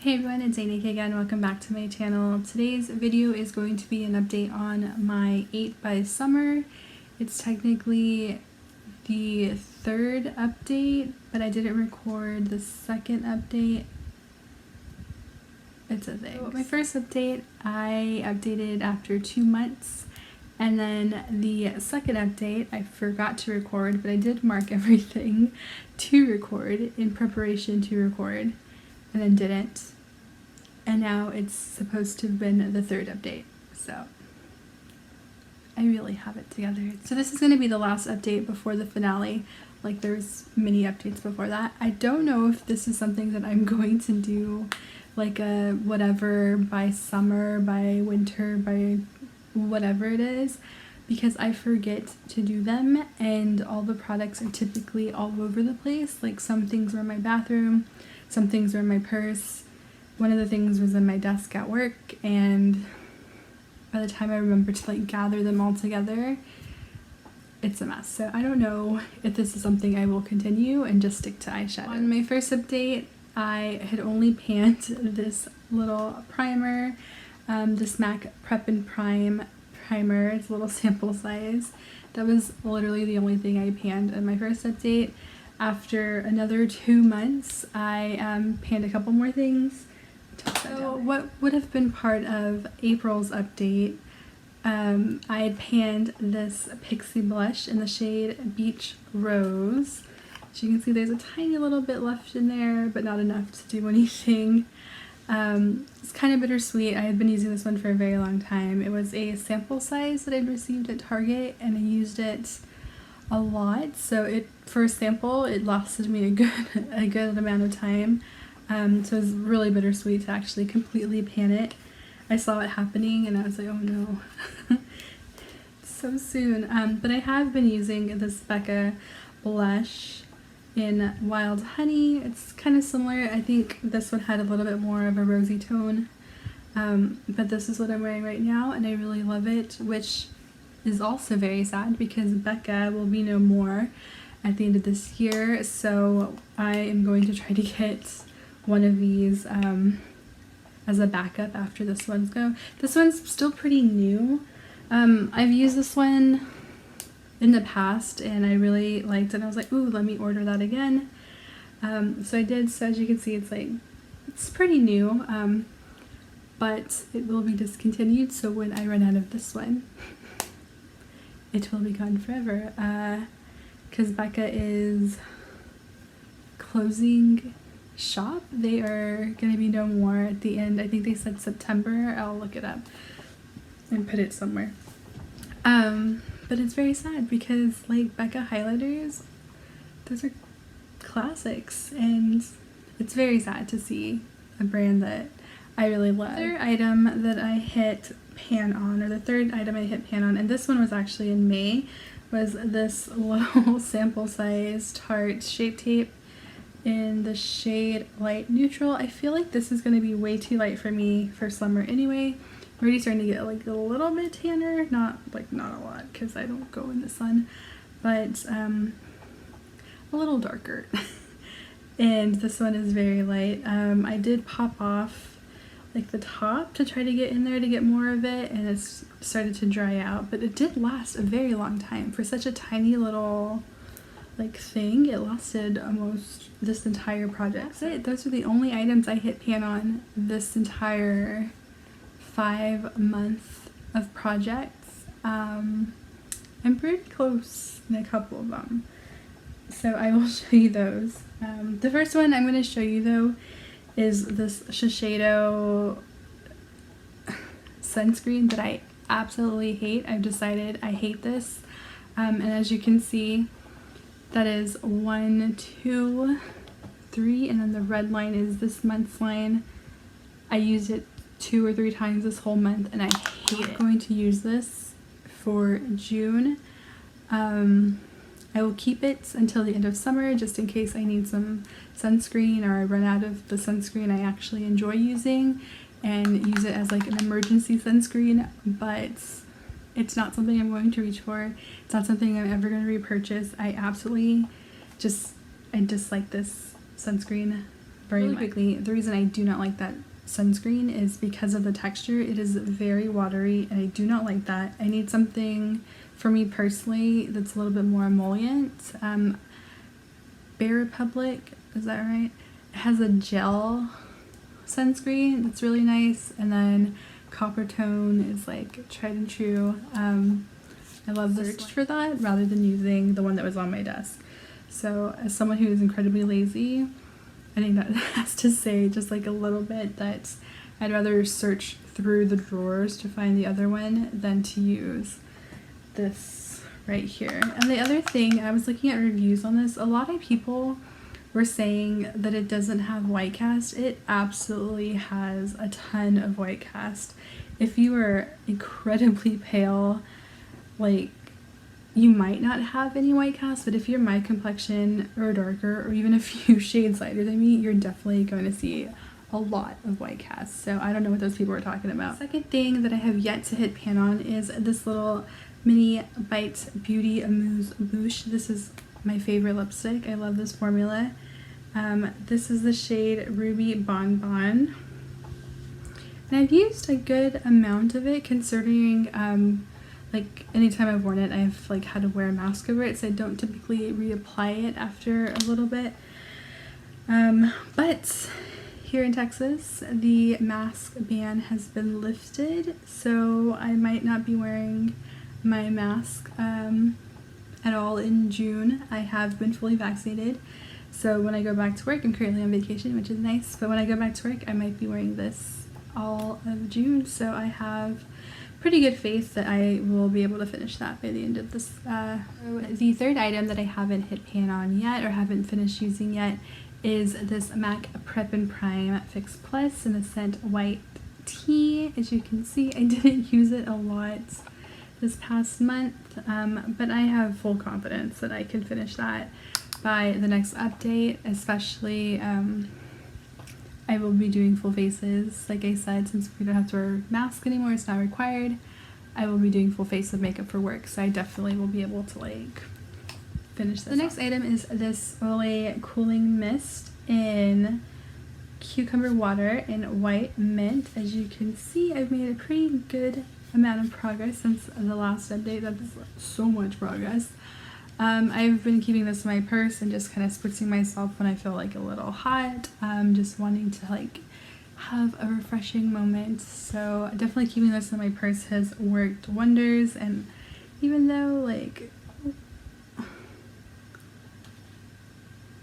Hey everyone, it's Zanique again. Welcome back to my channel. Today's video is going to be an update on my 8 by summer. It's technically the third update, but I didn't record the second update. It's a thing. So my first update, I updated after 2 months. And then the second update, I forgot to record, but I did mark everything to record in preparation to record, and then didn't. And now it's supposed to have been the third update, so I really have it together. So this is going to be the last update before the finale. Like, there's many updates before that. I don't know if this is something that I'm going to do, like a whatever by summer, by winter, by whatever it is, because I forget to do them, and all the products are typically all over the place. Like, some things are in my bathroom, some things are in my purse. One of the things was in my desk at work, and by the time I remember to like gather them all together, it's a mess. So I don't know if this is something I will continue and just stick to eyeshadow. On my first update, I had only panned this little primer, this MAC Prep and Prime primer. It's a little sample size. That was literally the only thing I panned in my first update. After another 2 months, I panned a couple more things. So what would have been part of April's update, I had panned this Pixie blush in the shade Beach Rose. As you can see, there's a tiny little bit left in there, but not enough to do anything. It's kind of bittersweet. I had been using this one for a very long time. It was a sample size that I'd received at Target, and I used it a lot. So for a sample, it lasted me a good amount of time. So it was really bittersweet to actually completely pan it. I saw it happening and I was like, oh no, so soon. But I have been using this Becca blush in Wild Honey. It's kind of similar. I think this one had a little bit more of a rosy tone, but this is what I'm wearing right now, and I really love it, which is also very sad because Becca will be no more at the end of this year. So I am going to try to get one of these as a backup after this one's go. This one's still pretty new. I've used this one in the past and I really liked it. I was like, ooh, let me order that again. So I did. So as you can see, it's pretty new, but it will be discontinued. So when I run out of this one, it will be gone forever, because Becca is closing shop. They are going to be no more at the end. I think they said September. I'll look it up and put it somewhere. But it's very sad because, like, Becca highlighters, those are classics, and it's very sad to see a brand that I really love. The third item that I hit pan on, or the third item I hit pan on, and this one was actually in May, was this little sample size Tarte Shape Tape in the shade Light Neutral. I feel like this is going to be way too light for me for summer anyway. I'm already starting to get like a little bit tanner, not a lot because I don't go in the sun, but a little darker. And this one is very light. I did pop off like the top to try to get in there to get more of it, and it's started to dry out, but it did last a very long time for such a tiny little like thing. It lasted almost this entire project. That's it. Those are the only items I hit pan on this entire 5 months of projects. I'm pretty close in a couple of them, so I will show you those. The first one I'm going to show you though is this Shiseido sunscreen that I absolutely hate. I've decided I hate this, and as you can see, that is 1, 2, 3, and then the red line is this month's line. I used it 2 or 3 times this whole month and I hate it. I'm going to use this for June. I will keep it until the end of summer just in case I need some sunscreen or I run out of the sunscreen I actually enjoy using, and use it as like an emergency sunscreen, but it's not something I'm going to reach for. It's not something I'm ever going to repurchase. I dislike this sunscreen very quickly. The reason I do not like that sunscreen is because of the texture. It is very watery and I do not like that. I need something, for me personally, that's a little bit more emollient. Bare Republic, is that right? It has a gel sunscreen that's really nice, and then Copper Tone is like tried and true. I love the search for that rather than using the one that was on my desk. So as someone who is incredibly lazy, I think that has to say just like a little bit that I'd rather search through the drawers to find the other one than to use this right here. And the other thing, I was looking at reviews on this, a lot of people were saying that it doesn't have white cast. It absolutely has a ton of white cast. If you are incredibly pale, like, you might not have any white cast, but if you're my complexion or darker or even a few shades lighter than me, you're definitely going to see a lot of white cast. So I don't know what those people were talking about. The second thing that I have yet to hit pan on is this little Mini Bite Beauty Amuse Bouche. This is my favorite lipstick. I love this formula. This is the shade Ruby Bonbon. And I've used a good amount of it considering like anytime I've worn it, I've like had to wear a mask over it, so I don't typically reapply it after a little bit. But here in Texas, the mask ban has been lifted, so I might not be wearing my mask at all in June. I have been fully vaccinated, so when I go back to work, I'm currently on vacation, which is nice, but when I go back to work, I might be wearing this all of June, so I have pretty good faith that I will be able to finish that by the end of this. The third item that I haven't hit pan on yet or haven't finished using yet is this MAC Prep and Prime Fix Plus in the scent White Tea. As you can see, I didn't use it a lot this past month, but I have full confidence that I can finish that by the next update, especially I will be doing full faces. Like I said, since we don't have to wear masks anymore, it's not required, I will be doing full face of makeup for work, so I definitely will be able to like finish this. The next item is this Olay Cooling Mist in Cucumber Water and White Mint. As you can see, I've made a pretty good amount of progress since the last update. That is so much progress. I've been keeping this in my purse and just kind of spritzing myself when I feel like a little hot, just wanting to like have a refreshing moment. So definitely keeping this in my purse has worked wonders, and even though like I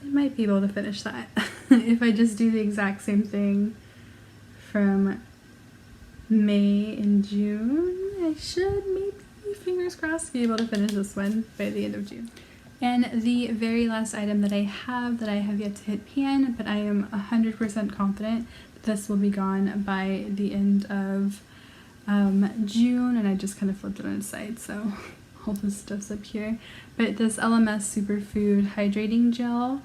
might be able to finish that if I just do the exact same thing from May and June, I should maybe, fingers crossed, be able to finish this one by the end of June. And the very last item that I have yet to hit pan, but I am 100% confident that this will be gone by the end of June, and I just kind of flipped it on its side, so all this stuff's up here. But this LMS Superfood Hydrating Gel,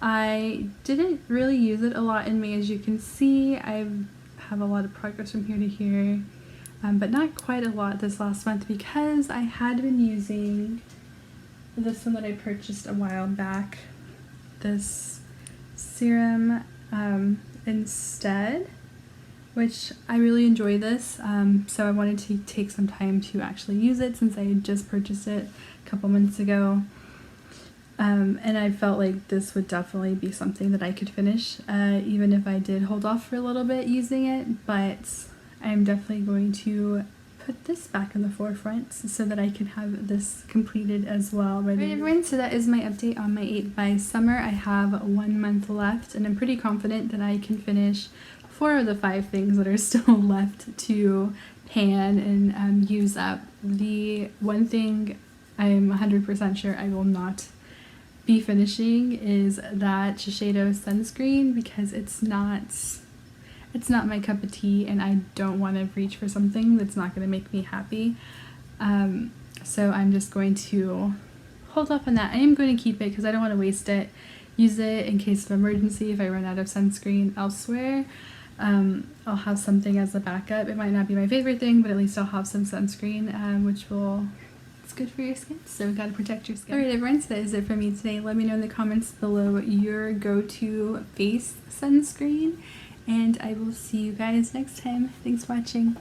I didn't really use it a lot in May. As you can see, I have a lot of progress from here to here. But not quite a lot this last month because I had been using this one that I purchased a while back, this serum instead, which I really enjoy this, so I wanted to take some time to actually use it since I had just purchased it a couple months ago, and I felt like this would definitely be something that I could finish, even if I did hold off for a little bit using it, but I'm definitely going to put this back in the forefront so that I can have this completed as well. Right, everyone, so that is my update on my 8 by Summer. I have 1 month left, and I'm pretty confident that I can finish 4 of the 5 things that are still left to pan and use up. The one thing I'm 100% sure I will not be finishing is that Shiseido sunscreen, because it's not my cup of tea, and I don't want to reach for something that's not going to make me happy. So I'm just going to hold off on that. I am going to keep it because I don't want to waste it. Use it in case of emergency if I run out of sunscreen elsewhere. I'll have something as a backup. It might not be my favorite thing, but at least I'll have some sunscreen, which will, it's good for your skin, so gotta protect your skin. Alright everyone, so that is it for me today. Let me know in the comments below your go-to face sunscreen, and I will see you guys next time. Thanks for watching.